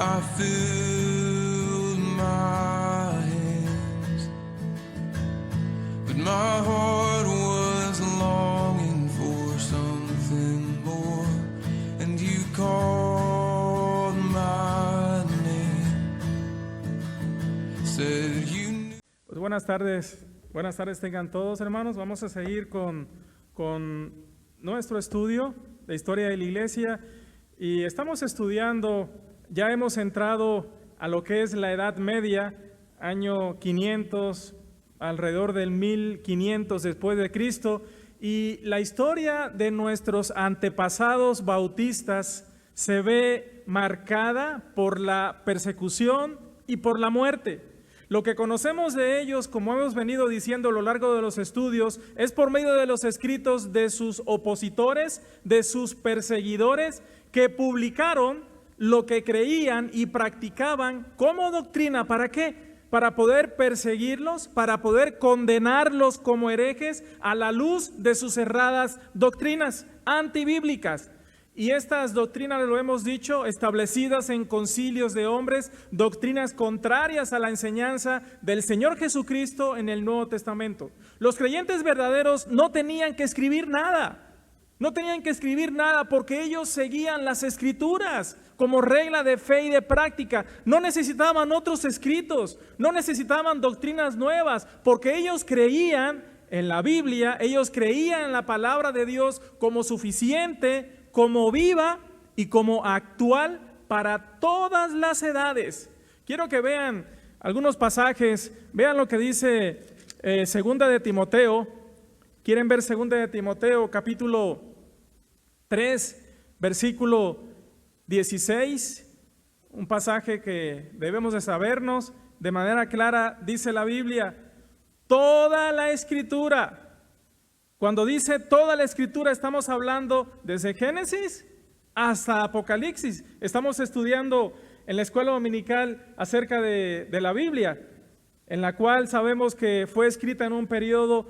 I filled my hands, but my heart was longing for something more, and you called my name, said you knew. Pues buenas tardes tengan todos, hermanos. Vamos a seguir con nuestro estudio de historia de la iglesia y estamos estudiando, ya hemos entrado a lo que es la Edad Media, año 500, alrededor del 1500 después de Cristo, y la historia de nuestros antepasados bautistas se ve marcada por la persecución y por la muerte. Lo que conocemos de ellos, como hemos venido diciendo a lo largo de los estudios, es por medio de los escritos de sus opositores, de sus perseguidores, que publicaron lo que creían y practicaban como doctrina. ¿Para qué? Para poder perseguirlos, para poder condenarlos como herejes a la luz de sus erradas doctrinas antibíblicas. Y estas doctrinas, lo hemos dicho, establecidas en concilios de hombres, doctrinas contrarias a la enseñanza del Señor Jesucristo en el Nuevo Testamento. Los creyentes verdaderos no tenían que escribir nada. No tenían que escribir nada porque ellos seguían las Escrituras como regla de fe y de práctica. No necesitaban otros escritos, no necesitaban doctrinas nuevas, porque ellos creían en la Biblia, ellos creían en la palabra de Dios como suficiente, como viva y como actual para todas las edades. Quiero que vean algunos pasajes, vean lo que dice Segunda de Timoteo. ¿Quieren ver Segunda de Timoteo, capítulo 3, versículo 16? Un pasaje que debemos de sabernos de manera clara. Dice la Biblia, toda la Escritura. Cuando dice toda la Escritura, estamos hablando desde Génesis hasta Apocalipsis. Estamos estudiando en la escuela dominical acerca de la Biblia, en la cual sabemos que fue escrita en un periodo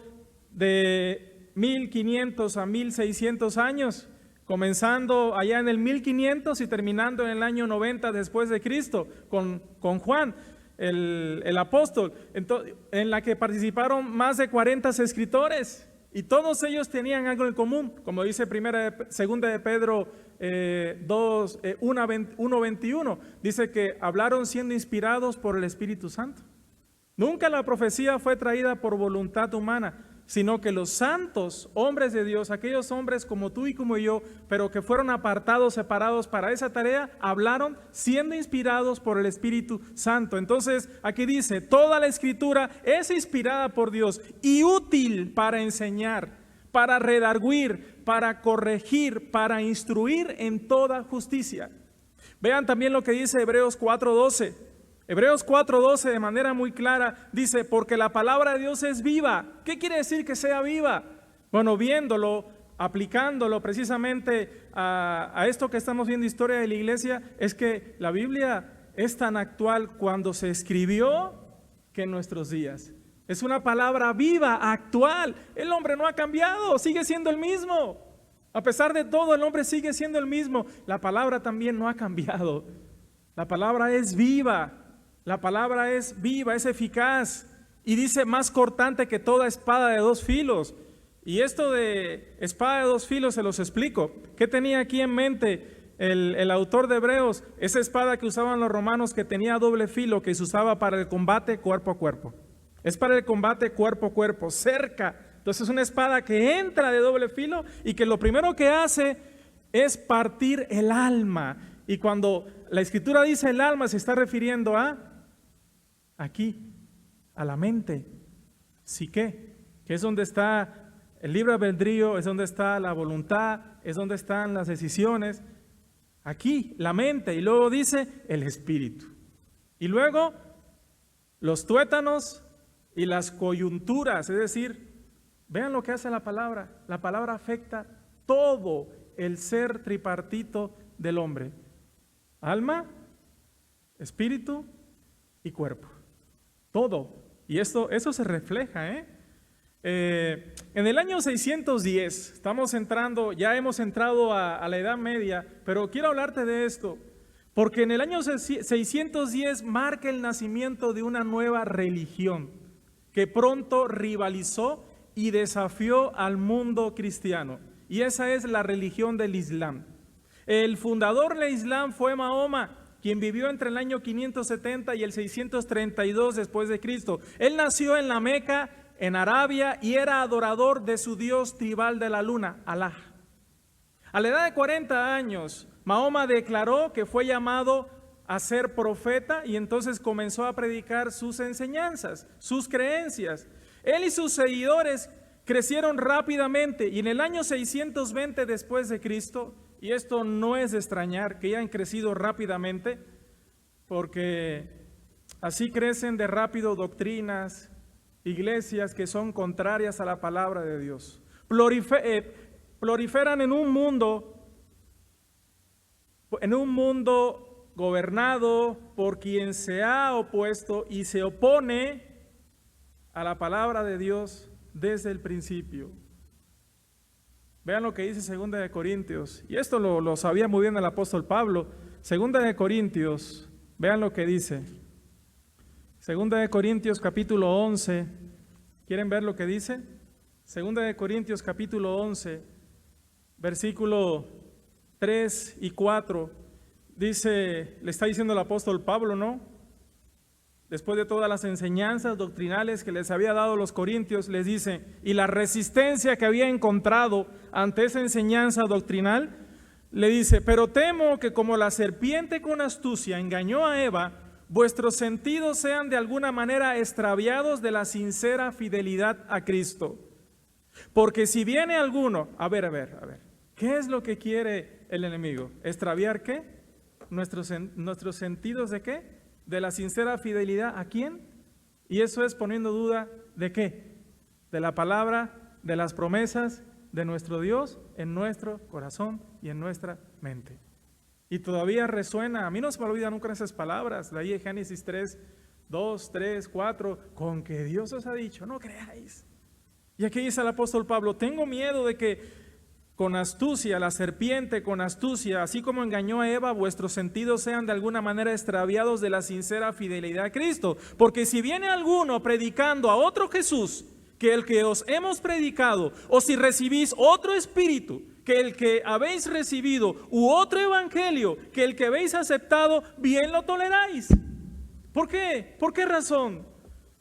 de 1500 a 1600 años, comenzando allá en el 1500 y terminando en el año 90 después de Cristo, con Juan, el apóstol, en la que participaron más de 40 escritores. Y todos ellos tenían algo en común, como dice segunda de Pedro 1:21, dice que hablaron siendo inspirados por el Espíritu Santo. Nunca la profecía fue traída por voluntad humana, sino que los santos hombres de Dios, aquellos hombres como tú y como yo, pero que fueron apartados, separados para esa tarea, hablaron siendo inspirados por el Espíritu Santo. Entonces aquí dice, toda la Escritura es inspirada por Dios y útil para enseñar, para redarguir, para corregir, para instruir en toda justicia. Vean también lo que dice Hebreos 4:12. Hebreos 4:12 de manera muy clara dice, porque la palabra de Dios es viva. ¿Qué quiere decir que sea viva? Bueno, viéndolo, aplicándolo precisamente a esto que estamos viendo, historia de la iglesia, es que la Biblia es tan actual cuando se escribió que en nuestros días. Es una palabra viva, actual. El hombre no ha cambiado, sigue siendo el mismo. A pesar de todo, el hombre sigue siendo el mismo. La palabra también no ha cambiado. La palabra es viva. La palabra es viva, es eficaz y dice más cortante que toda espada de dos filos. Y esto de espada de dos filos se los explico. ¿Qué tenía aquí en mente el autor de Hebreos? Esa espada que usaban los romanos, que tenía doble filo, que se usaba para el combate cuerpo a cuerpo. Es para el combate cuerpo a cuerpo, cerca. Entonces es una espada que entra de doble filo y que lo primero que hace es partir el alma. Y cuando la Escritura dice el alma, se está refiriendo aquí, a la mente, psique, que es donde está el libre albedrío, es donde está la voluntad, es donde están las decisiones. Aquí, la mente, y luego dice el espíritu. Y luego los tuétanos y las coyunturas, es decir, vean lo que hace la palabra. La palabra afecta todo el ser tripartito del hombre: alma, espíritu y cuerpo. Todo. Y eso se refleja, en el año 610, ya hemos entrado a la Edad Media, pero quiero hablarte de esto, Porque en el año 610 marca el nacimiento de una nueva religión que pronto rivalizó y desafió al mundo cristiano. Y esa es la religión del Islam. El fundador del Islam fue Mahoma, quien vivió entre el año 570 y el 632 después de Cristo. Él nació en la Meca, en Arabia, y era adorador de su dios tribal de la luna, Alá. A la edad de 40 años, Mahoma declaró que fue llamado a ser profeta y entonces comenzó a predicar sus enseñanzas, sus creencias. Él y sus seguidores crecieron rápidamente y en el año 620 después de Cristo, y esto no es de extrañar que hayan crecido rápidamente, porque así crecen de rápido doctrinas, iglesias que son contrarias a la palabra de Dios. Proliferan en un mundo gobernado por quien se ha opuesto y se opone a la palabra de Dios desde el principio. Vean lo que dice 2 de Corintios, y esto lo sabía muy bien el apóstol Pablo. 2 de Corintios, vean lo que dice. 2 de Corintios capítulo 11, ¿quieren ver lo que dice? 2 de Corintios capítulo 11, versículo 3 y 4, dice, le está diciendo el apóstol Pablo, ¿no? Después de todas las enseñanzas doctrinales que les había dado los corintios, les dice, y la resistencia que había encontrado ante esa enseñanza doctrinal, le dice, pero temo que como la serpiente con astucia engañó a Eva, vuestros sentidos sean de alguna manera extraviados de la sincera fidelidad a Cristo. Porque si viene alguno, a ver, ¿qué es lo que quiere el enemigo? ¿Extraviar qué? ¿Nuestros sentidos de qué? De la sincera fidelidad, ¿a quién? Y eso es poniendo duda ¿de qué? De la palabra, de las promesas de nuestro Dios en nuestro corazón y en nuestra mente. Y todavía resuena, a mí no se me olvidan nunca esas palabras, de ahí en Génesis 3, 2, 3, 4, con que Dios os ha dicho, no creáis. Y aquí dice el apóstol Pablo, tengo miedo de que con astucia, la serpiente con astucia, así como engañó a Eva, vuestros sentidos sean de alguna manera extraviados de la sincera fidelidad a Cristo. Porque si viene alguno predicando a otro Jesús, que el que os hemos predicado, o si recibís otro espíritu, que el que habéis recibido, u otro evangelio, que el que habéis aceptado, bien lo toleráis. ¿Por qué? ¿Por qué razón?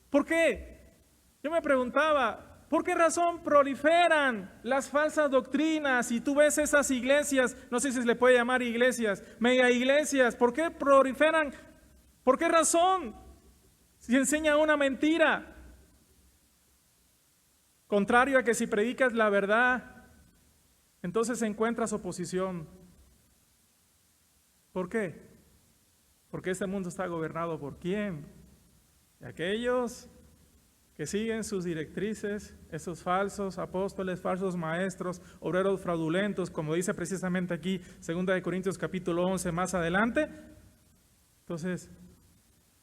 ¿Por qué? Yo me preguntaba, ¿por qué razón proliferan las falsas doctrinas? Y tú ves esas iglesias, no sé si se le puede llamar iglesias, mega iglesias, ¿por qué proliferan? ¿Por qué razón? Si enseñan una mentira. Contrario a que si predicas la verdad, entonces encuentras oposición. ¿Por qué? Porque este mundo está gobernado ¿por quién? De aquellos que siguen sus directrices, esos falsos apóstoles, falsos maestros, obreros fraudulentos, como dice precisamente aquí 2 de Corintios capítulo 11 más adelante. Entonces,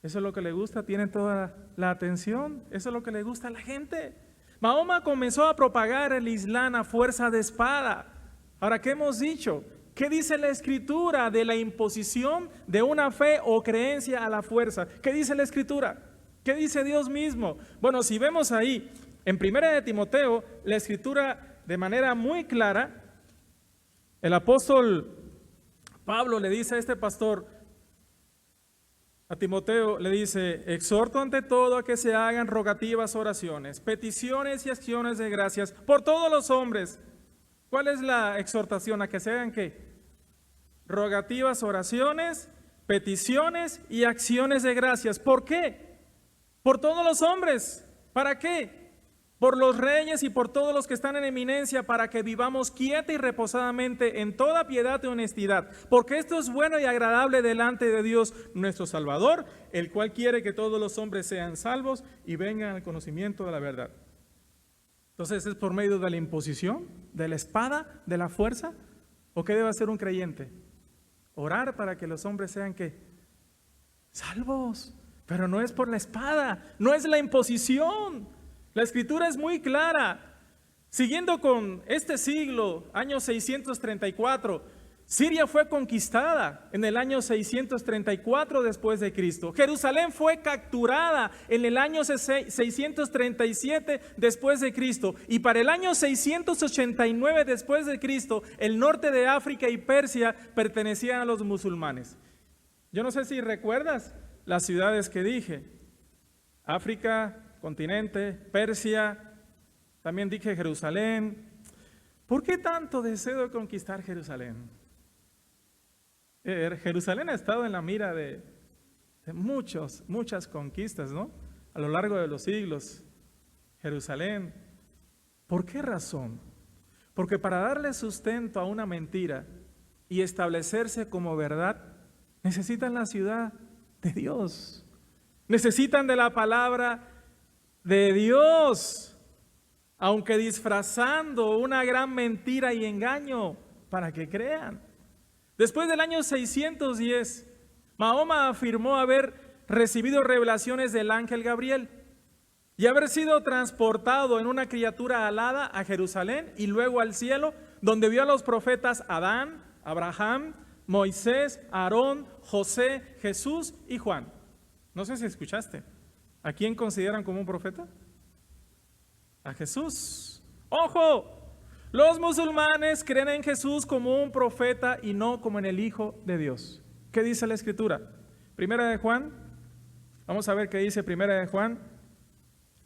eso es lo que le gusta, tiene toda la atención, eso es lo que le gusta a la gente. Mahoma comenzó a propagar el Islam a fuerza de espada. Ahora, ¿qué hemos dicho? ¿Qué dice la Escritura de la imposición de una fe o creencia a la fuerza? ¿Qué dice la Escritura? ¿Qué dice Dios mismo? Bueno, si vemos ahí, en 1 de Timoteo, la Escritura de manera muy clara, el apóstol Pablo le dice a este pastor, a Timoteo, le dice, exhorto ante todo a que se hagan rogativas, oraciones, peticiones y acciones de gracias por todos los hombres. ¿Cuál es la exhortación? ¿A que se hagan qué? Rogativas, oraciones, peticiones y acciones de gracias. ¿Por qué? Por todos los hombres. ¿Para qué? Por los reyes y por todos los que están en eminencia, para que vivamos quieta y reposadamente en toda piedad y honestidad. Porque esto es bueno y agradable delante de Dios nuestro Salvador, el cual quiere que todos los hombres sean salvos y vengan al conocimiento de la verdad. Entonces, ¿es por medio de la imposición, de la espada, de la fuerza? ¿O qué debe hacer un creyente? Orar para que los hombres sean ¿qué? Salvos. Pero no es por la espada, no es la imposición. La Escritura es muy clara. Siguiendo con este siglo, año 634, Siria fue conquistada en el año 634 después de Cristo. Jerusalén fue capturada en el año 637 después de Cristo. Y para el año 689 después de Cristo, el norte de África y Persia pertenecían a los musulmanes. Yo no sé si recuerdas las ciudades que dije. África, continente, Persia, también dije Jerusalén. ¿Por qué tanto deseo de conquistar Jerusalén? Jerusalén ha estado en la mira de muchas conquistas, ¿no? A lo largo de los siglos. Jerusalén. ¿Por qué razón? Porque para darle sustento a una mentira y establecerse como verdad, necesitan la ciudad de Dios. Necesitan de la palabra de Dios, aunque disfrazando una gran mentira y engaño para que crean. Después del año 610, Mahoma afirmó haber recibido revelaciones del ángel Gabriel y haber sido transportado en una criatura alada a Jerusalén y luego al cielo, donde vio a los profetas Adán, Abraham, Moisés, Aarón, José, Jesús y Juan. No sé si escuchaste. ¿A quién consideran como un profeta? A Jesús. ¡Ojo! Los musulmanes creen en Jesús como un profeta y no como en el Hijo de Dios. ¿Qué dice la Escritura? Primera de Juan, vamos a ver qué dice Primera de Juan,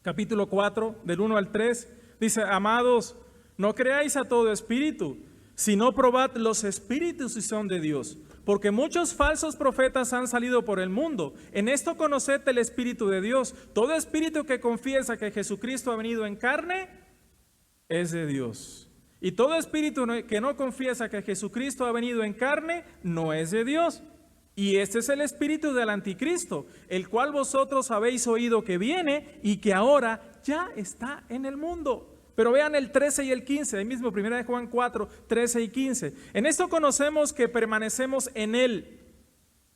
capítulo 4, del 1 al 3. Dice, amados, no creáis a todo espíritu, sino probad los espíritus si son de Dios, porque muchos falsos profetas han salido por el mundo. En esto conoced el Espíritu de Dios. Todo espíritu que confiesa que Jesucristo ha venido en carne es de Dios. Y todo espíritu que no confiesa que Jesucristo ha venido en carne, no es de Dios. Y este es el espíritu del anticristo, el cual vosotros habéis oído que viene y que ahora ya está en el mundo. Pero vean el 13 y el 15, ahí mismo, 1 Juan 4, 13 y 15. En esto conocemos que permanecemos en Él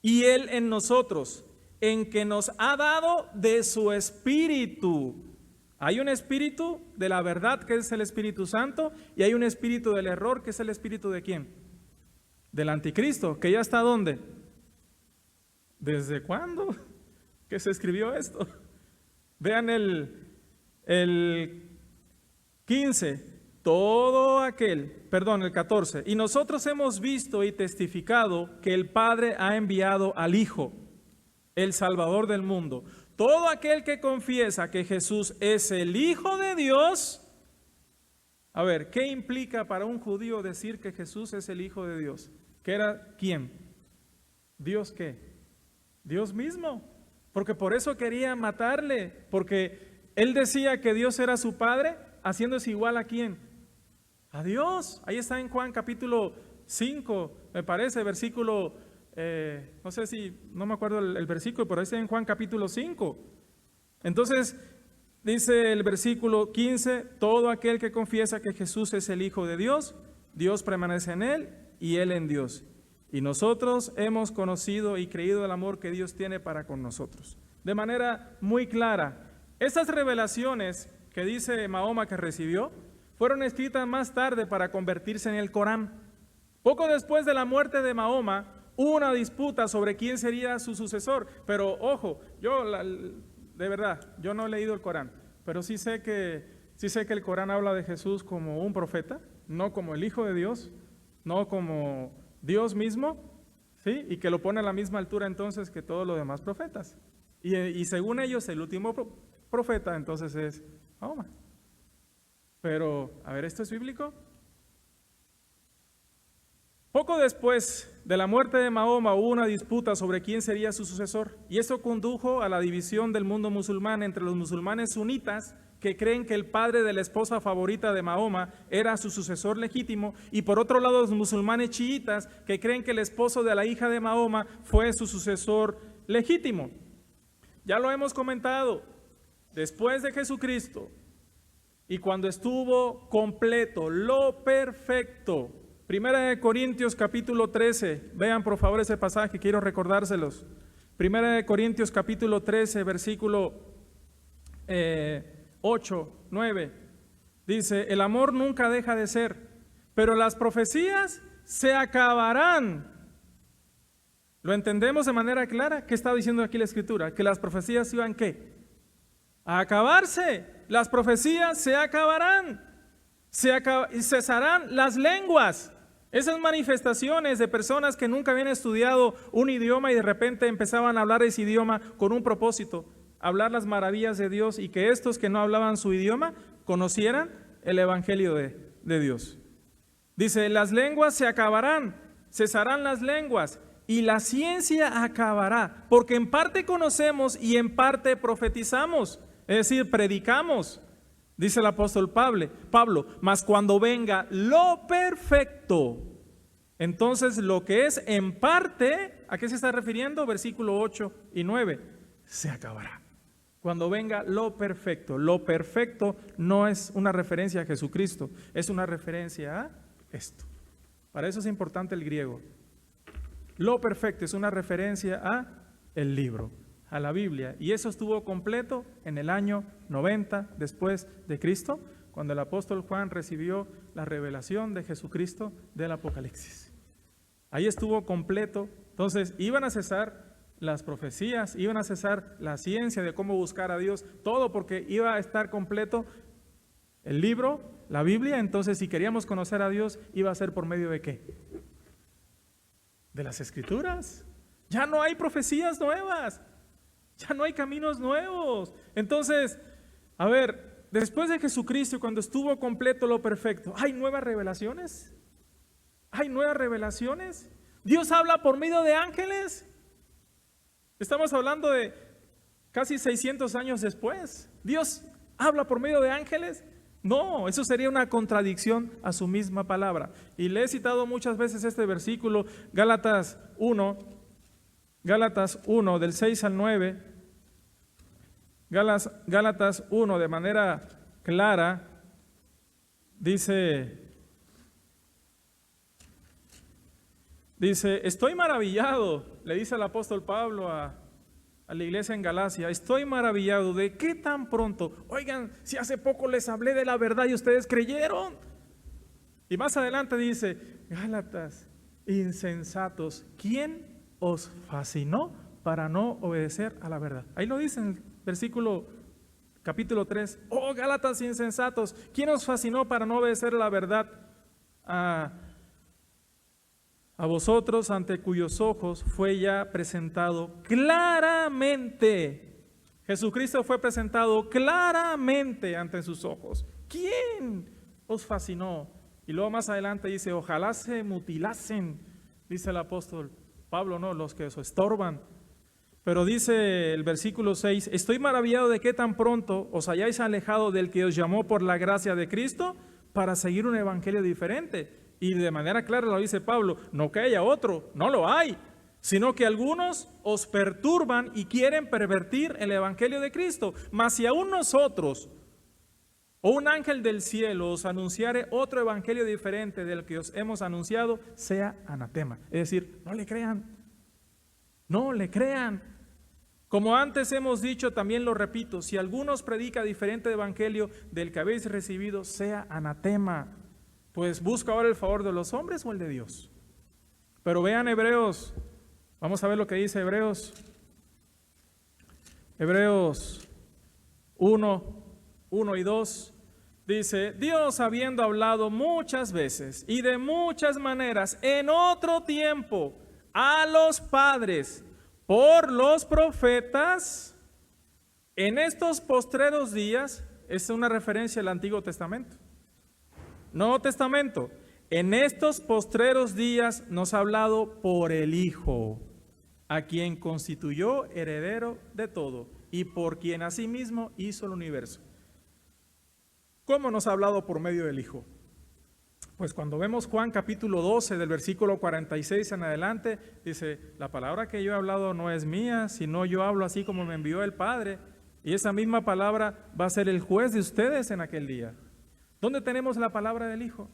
y Él en nosotros, en que nos ha dado de su espíritu. Hay un espíritu de la verdad, que es el Espíritu Santo, y hay un espíritu del error, que es el espíritu ¿de quién? Del anticristo, que ya está ¿dónde? ¿Desde cuándo que se escribió esto? Vean el 15, el 14. Y nosotros hemos visto y testificado que el Padre ha enviado al Hijo, el Salvador del mundo. Todo aquel que confiesa que Jesús es el Hijo de Dios. A ver, ¿qué implica para un judío decir que Jesús es el Hijo de Dios? ¿Que era quién? ¿Dios qué? Dios mismo. Porque por eso querían matarle, porque él decía que Dios era su Padre, haciéndose igual a quién? A Dios. Ahí está en Juan capítulo 5, me parece, versículo... no me acuerdo el versículo, pero ahí está en Juan capítulo 5. Entonces, dice el versículo 15, todo aquel que confiesa que Jesús es el Hijo de Dios, Dios permanece en él y él en Dios. Y nosotros hemos conocido y creído el amor que Dios tiene para con nosotros. De manera muy clara, estas revelaciones que dice Mahoma que recibió, fueron escritas más tarde para convertirse en el Corán. Poco después de la muerte de Mahoma, hubo una disputa sobre quién sería su sucesor, pero ojo, de verdad, yo no he leído el Corán, pero sí sé que el Corán habla de Jesús como un profeta, no como el Hijo de Dios, no como Dios mismo, ¿sí? Y que lo pone a la misma altura entonces que todos los demás profetas. Y según ellos, el último profeta entonces es Mahoma. Pero, a ver, ¿esto es bíblico? Poco después de la muerte de Mahoma hubo una disputa sobre quién sería su sucesor, y eso condujo a la división del mundo musulmán entre los musulmanes sunitas, que creen que el padre de la esposa favorita de Mahoma era su sucesor legítimo, y por otro lado los musulmanes chiitas, que creen que el esposo de la hija de Mahoma fue su sucesor legítimo. Ya lo hemos comentado, después de Jesucristo, y cuando estuvo completo, lo perfecto, Primera de Corintios capítulo 13, vean por favor ese pasaje, quiero recordárselos. Primera de Corintios capítulo 13, versículo 8, 9, dice, el amor nunca deja de ser, pero las profecías se acabarán. ¿Lo entendemos de manera clara? ¿Qué está diciendo aquí la Escritura? Que las profecías iban ¿qué? A acabarse. Las profecías se acabarán. Y cesarán las lenguas. Esas manifestaciones de personas que nunca habían estudiado un idioma y de repente empezaban a hablar ese idioma con un propósito, hablar las maravillas de Dios, y que estos que no hablaban su idioma conocieran el evangelio de Dios. Dice, las lenguas se acabarán, cesarán las lenguas y la ciencia acabará, porque en parte conocemos y en parte profetizamos, es decir, predicamos. Dice el apóstol Pablo, mas cuando venga lo perfecto, entonces lo que es en parte, ¿a qué se está refiriendo? Versículo 8 y 9, se acabará. Cuando venga lo perfecto no es una referencia a Jesucristo, es una referencia a esto. Para eso es importante el griego. Lo perfecto es una referencia a el libro, a la Biblia, y eso estuvo completo en el año 90 después de Cristo, cuando el apóstol Juan recibió la revelación de Jesucristo del Apocalipsis. Ahí estuvo completo. Entonces iban a cesar las profecías, iban a cesar la ciencia de cómo buscar a Dios, todo porque iba a estar completo el libro, la Biblia. Entonces si queríamos conocer a Dios, iba a ser por medio de ¿qué? De las Escrituras. Ya no hay profecías nuevas, ya no hay caminos nuevos. Entonces, a ver, después de Jesucristo, cuando estuvo completo lo perfecto, ¿hay nuevas revelaciones? ¿Hay nuevas revelaciones? ¿Dios habla por medio de ángeles? Estamos hablando de casi 600 años después. ¿Dios habla por medio de ángeles? No, eso sería una contradicción a su misma palabra. Y le he citado muchas veces este versículo, Gálatas 1, del 6 al 9. Gálatas 1, de manera clara, dice, estoy maravillado, le dice el apóstol Pablo a la iglesia en Galacia, estoy maravillado de que tan pronto, oigan, si hace poco les hablé de la verdad y ustedes creyeron. Y más adelante dice, Gálatas, insensatos, ¿quién os fascinó para no obedecer a la verdad? Ahí lo dice en el versículo, capítulo 3, oh Gálatas insensatos, ¿quién os fascinó para no obedecer a la verdad? A vosotros, ante cuyos ojos fue ya presentado claramente. Jesucristo fue presentado claramente ante sus ojos. ¿Quién os fascinó? Y luego más adelante dice, ojalá se mutilasen, dice el apóstol Pablo, no, los que os estorban. Pero dice el versículo 6, estoy maravillado de que tan pronto os hayáis alejado del que os llamó por la gracia de Cristo para seguir un evangelio diferente. Y de manera clara lo dice Pablo, no que haya otro, no lo hay, sino que algunos os perturban y quieren pervertir el evangelio de Cristo. Mas si aún nosotros o un ángel del cielo os anunciare otro evangelio diferente del que os hemos anunciado, sea anatema. Es decir, no le crean, no le crean. Como antes hemos dicho, también lo repito, si alguno os predica diferente evangelio del que habéis recibido, sea anatema. Pues busca ahora el favor de los hombres o el de Dios. Pero vean Hebreos, vamos a ver lo que dice Hebreos 1 y 2, dice, Dios habiendo hablado muchas veces y de muchas maneras en otro tiempo a los padres por los profetas, en estos postreros días, es una referencia al Antiguo Testamento. Nuevo Testamento, en estos postreros días nos ha hablado por el Hijo, a quien constituyó heredero de todo y por quien asimismo hizo el universo. ¿Cómo nos ha hablado por medio del Hijo? Pues cuando vemos Juan capítulo 12 del versículo 46 en adelante, dice, la palabra que yo he hablado no es mía, sino yo hablo así como me envió el Padre, y esa misma palabra va a ser el juez de ustedes en aquel día. ¿Dónde tenemos la palabra del Hijo?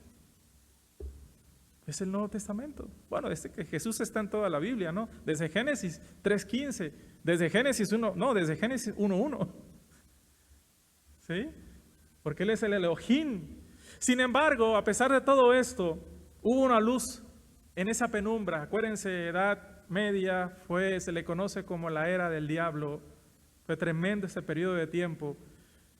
Es el Nuevo Testamento. Bueno, desde que Jesús está en toda la Biblia, ¿no? Desde Génesis 3:15, desde Génesis 1:1. ¿Sí? Porque Él es el Elohim. Sin embargo, a pesar de todo esto, hubo una luz en esa penumbra. Acuérdense, Edad Media se le conoce como la era del diablo. Fue tremendo ese periodo de tiempo.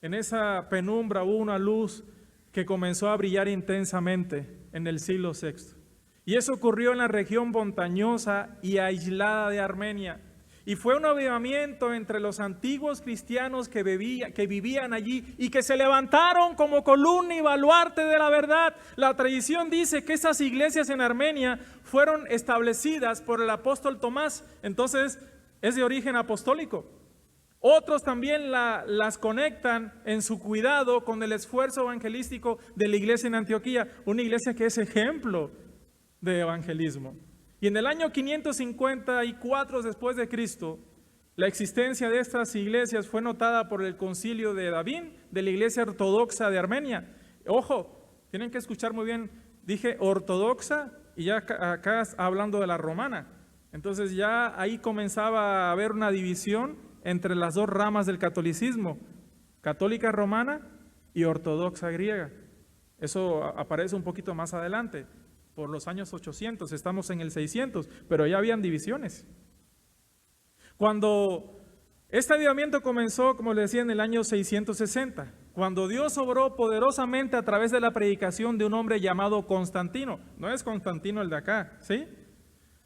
En esa penumbra hubo una luz que comenzó a brillar intensamente en el siglo VI. Y eso ocurrió en la región montañosa y aislada de Armenia. Y fue un avivamiento entre los antiguos cristianos que vivían allí y que se levantaron como columna y baluarte de la verdad. La tradición dice que esas iglesias en Armenia fueron establecidas por el apóstol Tomás, entonces es de origen apostólico. Otros también las conectan en su cuidado con el esfuerzo evangelístico de la iglesia en Antioquía, una iglesia que es ejemplo de evangelismo. Y en el año 554 después de Cristo, la existencia de estas iglesias fue notada por el concilio de Davín, de la iglesia ortodoxa de Armenia. Ojo, tienen que escuchar muy bien, dije ortodoxa y ya acá hablando de la romana. Entonces ya ahí comenzaba a haber una división entre las dos ramas del catolicismo, católica romana y ortodoxa griega. Eso aparece un poquito más adelante. Por los años 800, estamos en el 600, pero ya habían divisiones. Cuando este avivamiento comenzó, como les decía, en el año 660, cuando Dios obró poderosamente a través de la predicación de un hombre llamado Constantino, no es Constantino el de acá, ¿sí?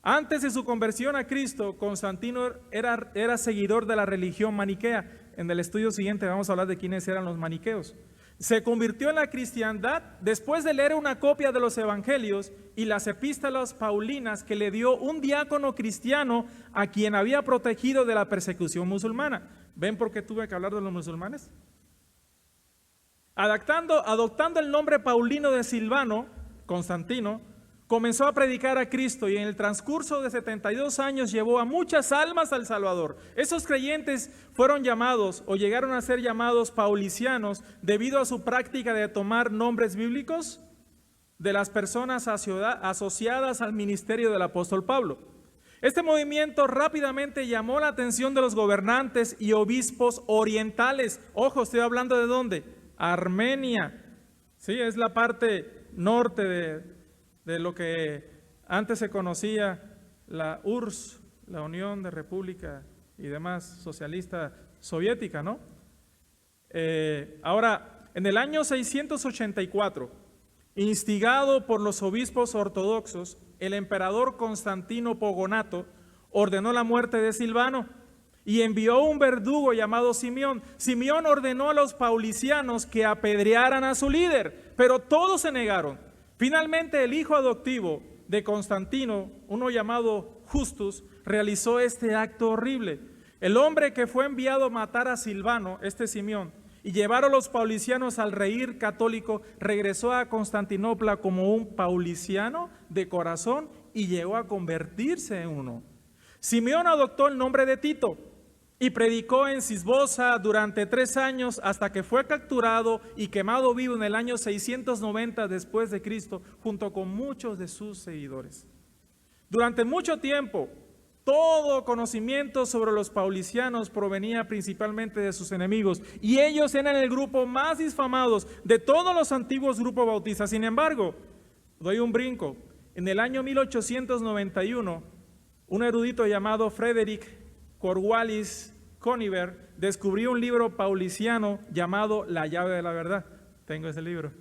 Antes de su conversión a Cristo, Constantino era seguidor de la religión maniquea. En el estudio siguiente vamos a hablar de quiénes eran los maniqueos. Se convirtió en la cristiandad después de leer una copia de los evangelios y las epístolas paulinas que le dio un diácono cristiano a quien había protegido de la persecución musulmana. ¿Ven por qué tuve que hablar de los musulmanes? Adoptando el nombre paulino de Silvano, Constantino, comenzó a predicar a Cristo y en el transcurso de 72 años llevó a muchas almas al Salvador. Esos creyentes fueron llamados o llegaron a ser llamados paulicianos debido a su práctica de tomar nombres bíblicos de las personas asociadas al ministerio del apóstol Pablo. Este movimiento rápidamente llamó la atención de los gobernantes y obispos orientales. Ojo, estoy hablando de ¿dónde? Armenia. Sí, es la parte norte de lo que antes se conocía la URSS, la Unión de República y demás socialista soviética, ¿no? Ahora, en el año 684, instigado por los obispos ortodoxos, el emperador Constantino Pogonato ordenó la muerte de Silvano y envió un verdugo llamado Simeón. Simeón ordenó a los paulicianos que apedrearan a su líder, pero todos se negaron. Finalmente, el hijo adoptivo de Constantino, uno llamado Justus, realizó este acto horrible. El hombre que fue enviado a matar a Silvano, Simeón, y llevar a los paulicianos al rey católico, regresó a Constantinopla como un pauliciano de corazón y llegó a convertirse en uno. Simeón adoptó el nombre de Tito y predicó en Cisbosa durante 3 años hasta que fue capturado y quemado vivo en el año 690 después de Cristo junto con muchos de sus seguidores. Durante mucho tiempo, todo conocimiento sobre los paulicianos provenía principalmente de sus enemigos y ellos eran el grupo más difamados de todos los antiguos grupos bautistas. Sin embargo, doy un brinco. En el año 1891, un erudito llamado Frederick Cornwallis Coniver descubrió un libro pauliciano llamado La llave de la verdad. Tengo ese libro.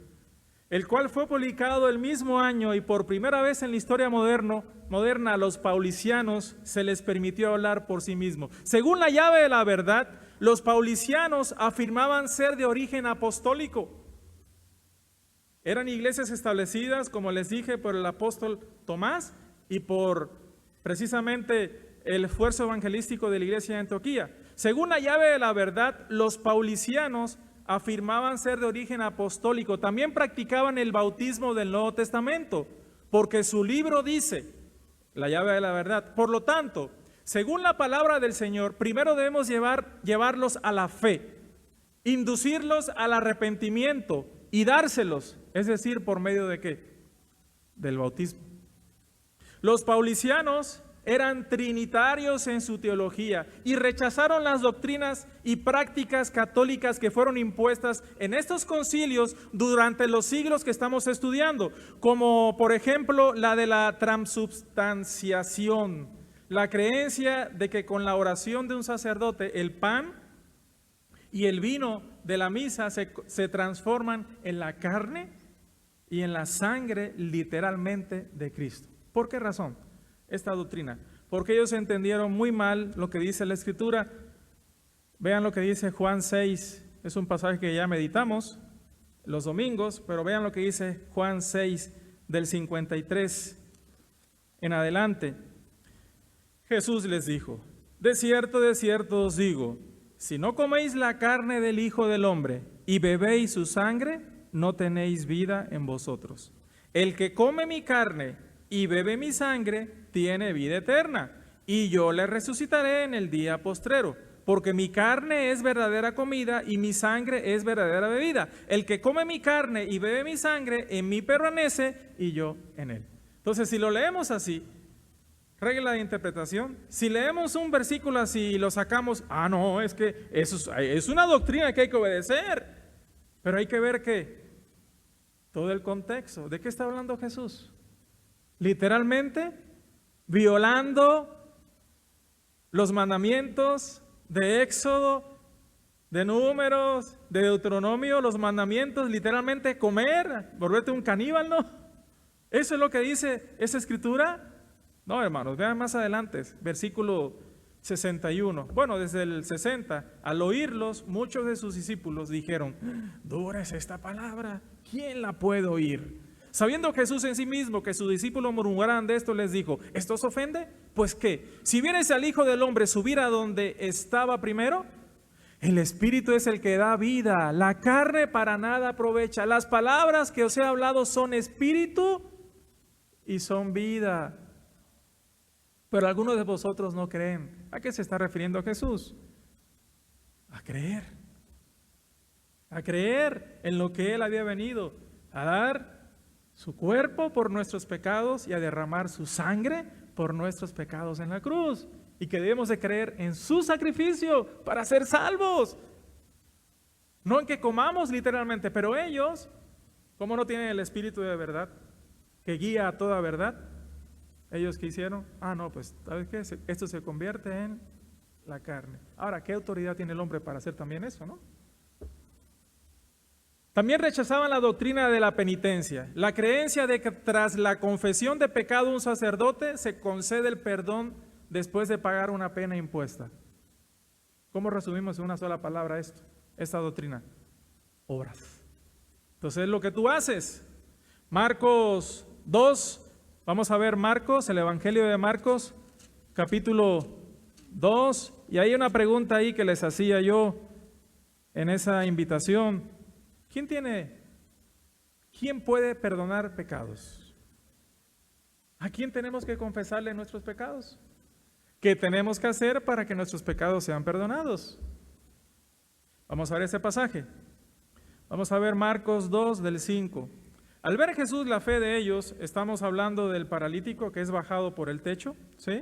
El cual fue publicado el mismo año y por primera vez en la historia moderna a los paulicianos se les permitió hablar por sí mismos. Según La llave de la verdad, los paulicianos afirmaban ser de origen apostólico. Eran iglesias establecidas, como les dije, por el apóstol Tomás y por precisamente el esfuerzo evangelístico de la iglesia de Antioquía. Según La llave de la verdad, los paulicianos afirmaban ser de origen apostólico. También practicaban el bautismo del Nuevo Testamento, porque su libro dice, La llave de la verdad. Por lo tanto, según la palabra del Señor, primero debemos llevarlos a la fe, inducirlos al arrepentimiento y dárselos, es decir, ¿por medio de qué? Del bautismo. Los paulicianos eran trinitarios en su teología y rechazaron las doctrinas y prácticas católicas que fueron impuestas en estos concilios durante los siglos que estamos estudiando, como por ejemplo la de la transubstanciación, la creencia de que con la oración de un sacerdote el pan y el vino de la misa se transforman en la carne y en la sangre literalmente de Cristo. ¿Por qué razón esta doctrina? Porque ellos entendieron muy mal lo que dice la Escritura. Vean lo que dice Juan 6, es un pasaje que ya meditamos los domingos, pero vean lo que dice Juan 6 del 53 en adelante. Jesús les dijo: de cierto os digo, si no coméis la carne del Hijo del Hombre y bebéis su sangre, no tenéis vida en vosotros. El que come mi carne y bebe mi sangre tiene vida eterna, y yo le resucitaré en el día postrero, porque mi carne es verdadera comida y mi sangre es verdadera bebida. El que come mi carne y bebe mi sangre, en mí permanece y yo en él. Entonces, si lo leemos así, regla de interpretación, si leemos un versículo así y lo sacamos, no, es que eso es una doctrina que hay que obedecer, pero hay que ver que todo el contexto, ¿de qué está hablando Jesús? Literalmente violando los mandamientos de Éxodo, de Números, de Deuteronomio, los mandamientos, literalmente comer, volverte un caníbal, ¿no? ¿Eso es lo que dice esa escritura? No, hermanos, vean más adelante, versículo 61. Bueno, desde el 60, al oírlos, muchos de sus discípulos dijeron: dura es esta palabra, ¿quién la puede oír? Sabiendo Jesús en sí mismo que sus discípulos murmuraran de esto, les dijo: ¿esto os ofende? Pues qué, si vienes al Hijo del Hombre subir a donde estaba primero, el Espíritu es el que da vida, la carne para nada aprovecha. Las palabras que os he hablado son espíritu y son vida. Pero algunos de vosotros no creen. ¿A qué se está refiriendo Jesús? A creer en lo que Él había venido, a dar su cuerpo por nuestros pecados y a derramar su sangre por nuestros pecados en la cruz, y que debemos de creer en su sacrificio para ser salvos, no en que comamos literalmente. Pero ellos, ¿cómo no tienen el Espíritu de verdad que guía a toda verdad? ¿Ellos qué hicieron? No, pues ¿sabes qué? Esto se convierte en la carne. Ahora, ¿qué autoridad tiene el hombre para hacer también eso, no? También rechazaban la doctrina de la penitencia, la creencia de que tras la confesión de pecado un sacerdote se concede el perdón después de pagar una pena impuesta. ¿Cómo resumimos en una sola palabra esta doctrina? Obras. Entonces, lo que tú haces. Marcos 2, vamos a ver Marcos, el Evangelio de Marcos, capítulo 2, y hay una pregunta ahí que les hacía yo en esa invitación. ¿Quién puede perdonar pecados? ¿A quién tenemos que confesarle nuestros pecados? ¿Qué tenemos que hacer para que nuestros pecados sean perdonados? Vamos a ver ese pasaje. Vamos a ver Marcos 2 del 5. Al ver Jesús la fe de ellos, estamos hablando del paralítico que es bajado por el techo, ¿sí?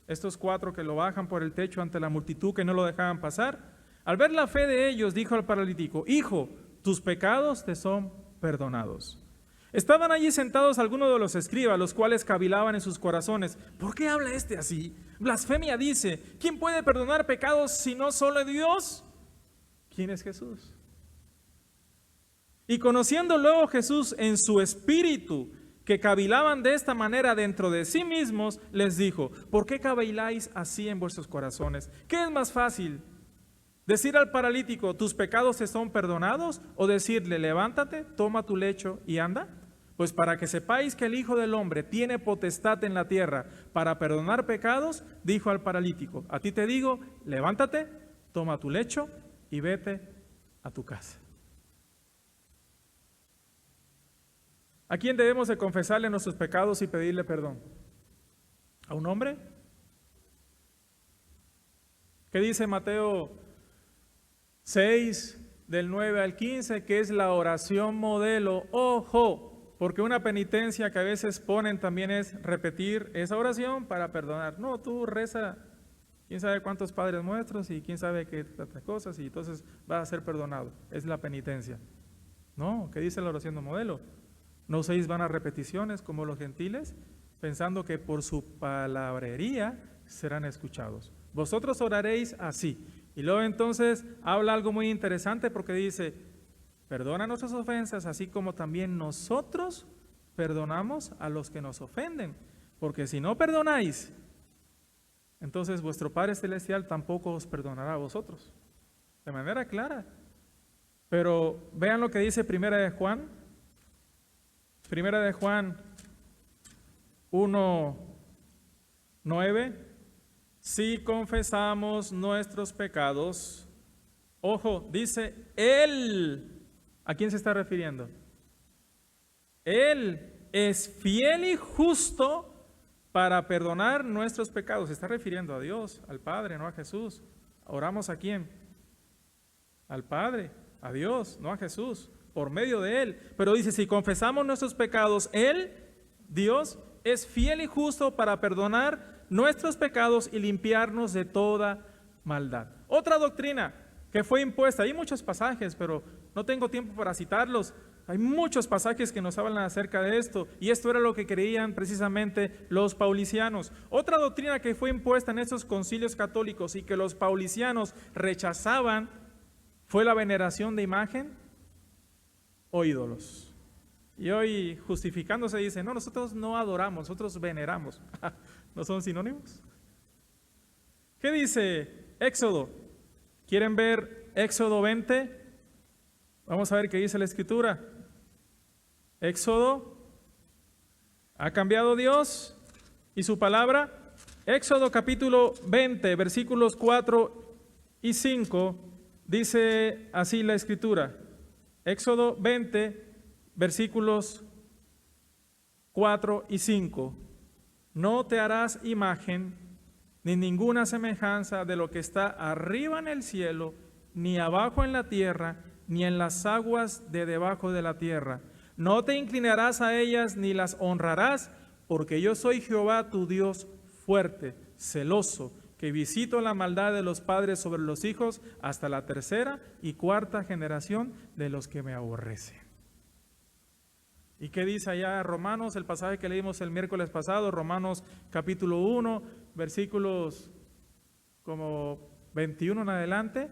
Estos 4 que lo bajan por el techo ante la multitud que no lo dejaban pasar. Al ver la fe de ellos, dijo al paralítico: hijo, tus pecados te son perdonados. Estaban allí sentados algunos de los escribas, los cuales cavilaban en sus corazones: ¿por qué habla este así? Blasfemia dice. ¿Quién puede perdonar pecados si no solo Dios? ¿Quién es Jesús? Y conociendo luego Jesús en su espíritu que cavilaban de esta manera dentro de sí mismos, les dijo: ¿por qué caviláis así en vuestros corazones? ¿Qué es más fácil? ¿Decir al paralítico, tus pecados te son perdonados? ¿O decirle, levántate, toma tu lecho y anda? Pues para que sepáis que el Hijo del Hombre tiene potestad en la tierra para perdonar pecados, dijo al paralítico: a ti te digo, levántate, toma tu lecho y vete a tu casa. ¿A quién debemos de confesarle nuestros pecados y pedirle perdón? ¿A un hombre? ¿Qué dice Mateo 6, del 9 al 15, que es la oración modelo? Ojo, porque una penitencia que a veces ponen también es repetir esa oración para perdonar. No, tú reza quién sabe cuántos Padres Nuestros y quién sabe qué tantas cosas y entonces vas a ser perdonado. Es la penitencia. No, ¿qué dice la oración de modelo? No uséis vanas repeticiones como los gentiles, pensando que por su palabrería serán escuchados. Vosotros oraréis así. Y luego entonces habla algo muy interesante porque dice, perdona nuestras ofensas, así como también nosotros perdonamos a los que nos ofenden. Porque si no perdonáis, entonces vuestro Padre Celestial tampoco os perdonará a vosotros. De manera clara. Pero vean lo que dice Primera de Juan. Primera de Juan 1:9. Si confesamos nuestros pecados, ojo, dice Él. ¿A quién se está refiriendo? Él es fiel y justo para perdonar nuestros pecados. Se está refiriendo a Dios, al Padre, no a Jesús. ¿Oramos a quién? Al Padre, a Dios, no a Jesús, por medio de Él. Pero dice, si confesamos nuestros pecados, Él, Dios, es fiel y justo para perdonar nuestros pecados y limpiarnos de toda maldad. Otra doctrina que fue impuesta, hay muchos pasajes, pero no tengo tiempo para citarlos. Hay muchos pasajes que nos hablan acerca de esto, y esto era lo que creían precisamente los paulicianos. Otra doctrina que fue impuesta en estos concilios católicos y que los paulicianos rechazaban fue la veneración de imagen o ídolos. Y hoy justificándose dice, no, nosotros no adoramos, nosotros veneramos. ¿No son sinónimos? ¿Qué dice Éxodo? ¿Quieren ver Éxodo 20? Vamos a ver qué dice la Escritura. Éxodo, ¿ha cambiado Dios y su palabra? Éxodo capítulo 20, versículos 4 y 5, dice así la Escritura. Éxodo 20, versículos 4 y 5. No te harás imagen ni ninguna semejanza de lo que está arriba en el cielo, ni abajo en la tierra, ni en las aguas de debajo de la tierra. No te inclinarás a ellas ni las honrarás, porque yo soy Jehová tu Dios fuerte, celoso, que visito la maldad de los padres sobre los hijos hasta la tercera y cuarta generación de los que me aborrecen. ¿Y qué dice allá Romanos, el pasaje que leímos el miércoles pasado, Romanos capítulo 1, versículos como 21 en adelante?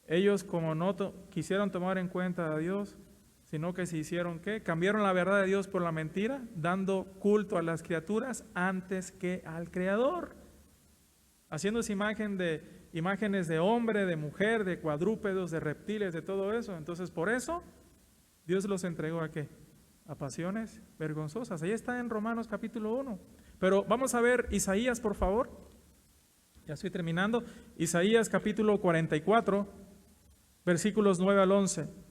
Ellos como no quisieron tomar en cuenta a Dios, sino que se hicieron, ¿qué? Cambiaron la verdad de Dios por la mentira, dando culto a las criaturas antes que al Creador, haciéndose imágenes de hombre, de mujer, de cuadrúpedos, de reptiles, de todo eso. Entonces por eso Dios los entregó ¿a qué? A pasiones vergonzosas. Ahí está en Romanos capítulo 1. Pero vamos a ver Isaías, por favor. Ya estoy terminando. Isaías capítulo 44, versículos 9 al 11.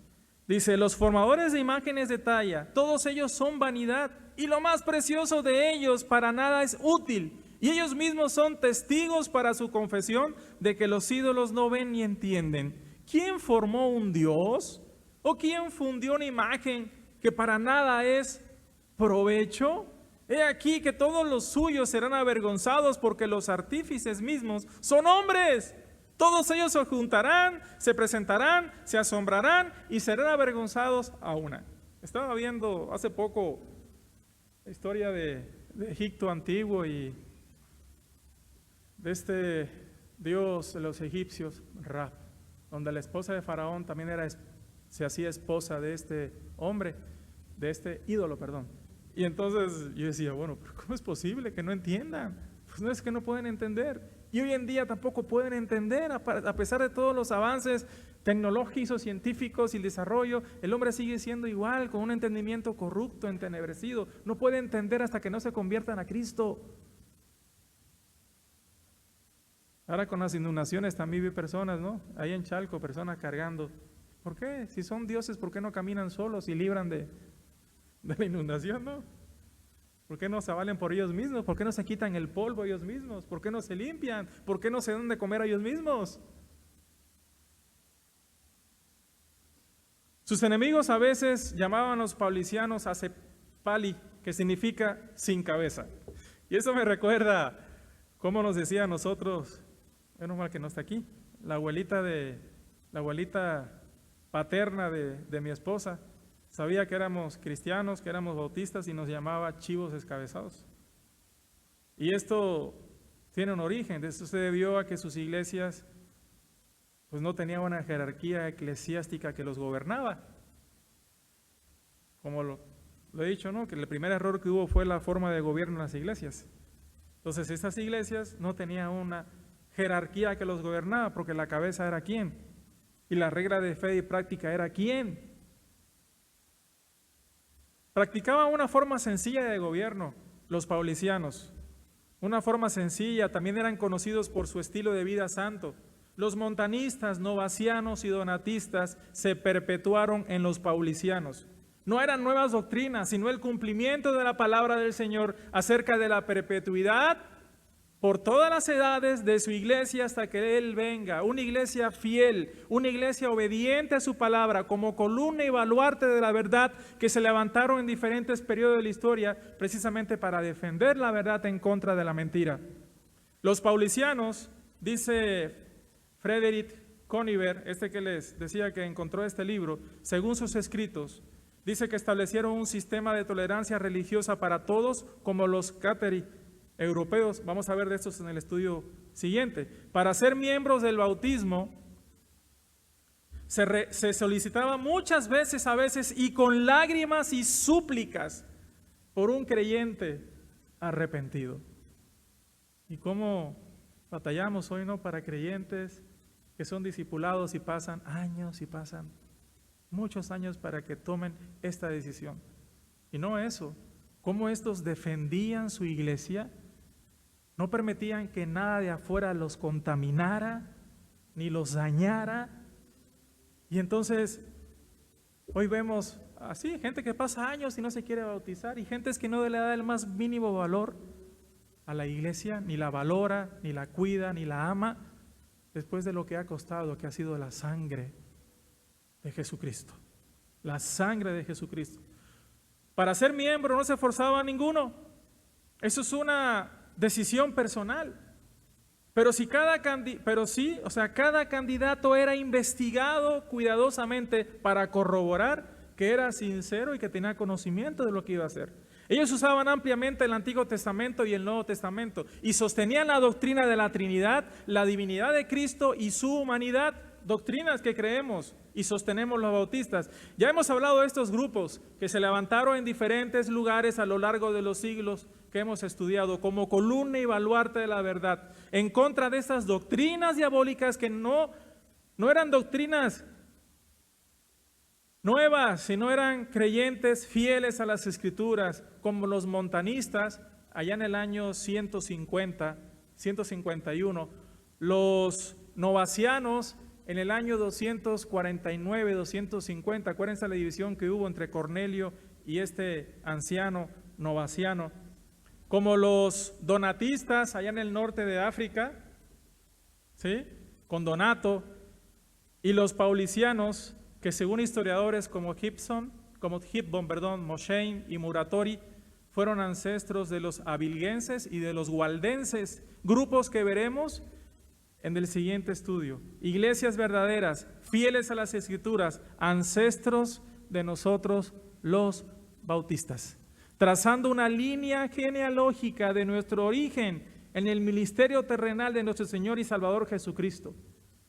Dice, los formadores de imágenes de talla, todos ellos son vanidad, y lo más precioso de ellos para nada es útil. Y ellos mismos son testigos para su confesión de que los ídolos no ven ni entienden. ¿Quién formó un Dios? ¿O quién fundió una imagen que para nada es provecho? He aquí que todos los suyos serán avergonzados, porque los artífices mismos son hombres. Todos ellos se juntarán, se presentarán, se asombrarán y serán avergonzados a una. Estaba viendo hace poco la historia de Egipto antiguo y de este dios de los egipcios, Ra, donde la esposa de Faraón también se hacía esposa de este hombre, de este ídolo, perdón. Y entonces yo decía, bueno, pero ¿cómo es posible que no entiendan? Pues no es que no pueden entender. Y hoy en día tampoco pueden entender, a pesar de todos los avances tecnológicos, científicos y el desarrollo, el hombre sigue siendo igual, con un entendimiento corrupto, entenebrecido. No puede entender hasta que no se conviertan a Cristo. Ahora con las inundaciones también vi personas, ¿no? Ahí en Chalco, personas cargando. ¿Por qué? Si son dioses, ¿por qué no caminan solos y libran de la inundación, no? ¿Por qué no se valen por ellos mismos? ¿Por qué no se quitan el polvo ellos mismos? ¿Por qué no se limpian? ¿Por qué no se dan de comer a ellos mismos? Sus enemigos a veces llamaban a los paulicianos acepali, que significa sin cabeza. Y eso me recuerda cómo nos decía a nosotros, menos mal que no está aquí, la abuelita paterna de mi esposa, sabía que éramos cristianos, que éramos bautistas y nos llamaba chivos descabezados. Y esto tiene un origen, esto se debió a que sus iglesias pues no tenían una jerarquía eclesiástica que los gobernaba. Como lo he dicho, ¿no? Que el primer error que hubo fue la forma de gobierno en las iglesias. Entonces estas iglesias no tenían una jerarquía que los gobernaba, porque la cabeza era quién, y la regla de fe y práctica era quién. Practicaban una forma sencilla de gobierno, los paulicianos, una forma sencilla, también eran conocidos por su estilo de vida santo. Los montanistas, novacianos y donatistas se perpetuaron en los paulicianos. No eran nuevas doctrinas, sino el cumplimiento de la palabra del Señor acerca de la perpetuidad por todas las edades de su iglesia hasta que Él venga. Una iglesia fiel, una iglesia obediente a su palabra, como columna y baluarte de la verdad, que se levantaron en diferentes periodos de la historia precisamente para defender la verdad en contra de la mentira. Los paulicianos, dice Frederick Coniver, que les decía que encontró este libro, según sus escritos, dice que establecieron un sistema de tolerancia religiosa para todos, como los cateri europeos. Vamos a ver de estos en el estudio siguiente. Para ser miembros del bautismo, se solicitaba muchas veces, a veces, y con lágrimas y súplicas, por un creyente arrepentido. ¿Y cómo batallamos hoy, no? Para creyentes que son discipulados y pasan años y pasan muchos años para que tomen esta decisión. Y no eso, cómo estos defendían su iglesia, no permitían que nada de afuera los contaminara ni los dañara. Y entonces hoy vemos así gente que pasa años y no se quiere bautizar, y gente que no le da el más mínimo valor a la iglesia, ni la valora, ni la cuida, ni la ama, después de lo que ha costado, que ha sido la sangre de Jesucristo. La sangre de Jesucristo. Para ser miembro no se forzaba a ninguno. Eso es una decisión personal. Pero cada candidato era investigado cuidadosamente para corroborar que era sincero y que tenía conocimiento de lo que iba a hacer. Ellos usaban ampliamente el Antiguo Testamento y el Nuevo Testamento y sostenían la doctrina de la Trinidad, la divinidad de Cristo y su humanidad, doctrinas que creemos y sostenemos los bautistas. Ya hemos hablado de estos grupos que se levantaron en diferentes lugares a lo largo de los siglos que hemos estudiado como columna y baluarte de la verdad, en contra de estas doctrinas diabólicas que no eran doctrinas nuevas, sino eran creyentes fieles a las Escrituras, como los montanistas allá en el año 151, los novacianos en el año 249, 250, acuérdense la división que hubo entre Cornelio y este anciano novaciano, como los donatistas allá en el norte de África, ¿sí? Con Donato, y los paulicianos, que según historiadores como Hibson, Mosheim y Muratori, fueron ancestros de los abilgenses y de los waldenses, grupos que veremos en el siguiente estudio. Iglesias verdaderas, fieles a las Escrituras, ancestros de nosotros los bautistas, trazando una línea genealógica de nuestro origen en el ministerio terrenal de nuestro Señor y Salvador Jesucristo,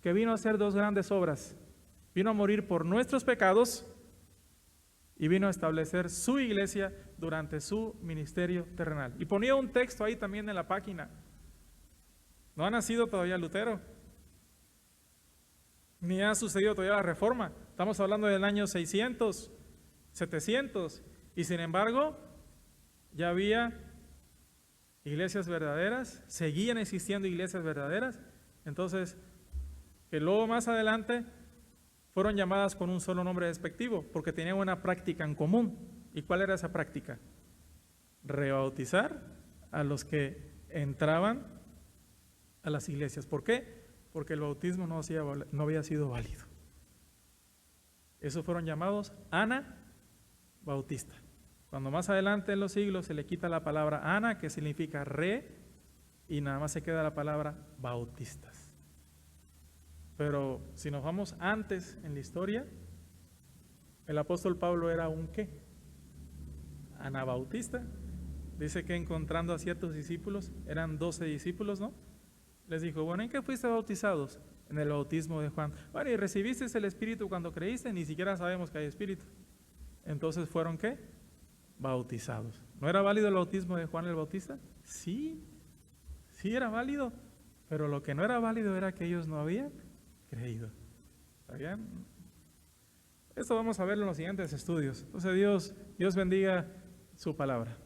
que vino a hacer dos grandes obras. Vino a morir por nuestros pecados y vino a establecer su iglesia durante su ministerio terrenal. Y ponía un texto ahí también en la página. No ha nacido todavía Lutero, ni ha sucedido todavía la Reforma. Estamos hablando del año 600, 700, y sin embargo ya había iglesias verdaderas, seguían existiendo iglesias verdaderas, entonces que luego más adelante fueron llamadas con un solo nombre despectivo, porque tenían una práctica en común. ¿Y cuál era esa práctica? Rebautizar a los que entraban a las iglesias. ¿Por qué? Porque el bautismo no había sido válido. Esos fueron llamados anabautistas. Cuando más adelante en los siglos se le quita la palabra ana, que significa re, y nada más se queda la palabra bautistas. Pero si nos vamos antes en la historia, el apóstol Pablo era un ¿qué? Anabautista. Dice que encontrando a ciertos discípulos, eran 12 discípulos, ¿no? Les dijo, bueno, ¿en qué fuiste bautizados? En el bautismo de Juan. Bueno, ¿y recibiste el Espíritu cuando creíste? Ni siquiera sabemos que hay Espíritu. Entonces, ¿fueron qué? Bautizados. ¿No era válido el bautismo de Juan el Bautista? Sí, sí era válido, pero lo que no era válido era que ellos no habían creído. ¿Está bien? Esto vamos a verlo en los siguientes estudios. Entonces, Dios bendiga su palabra.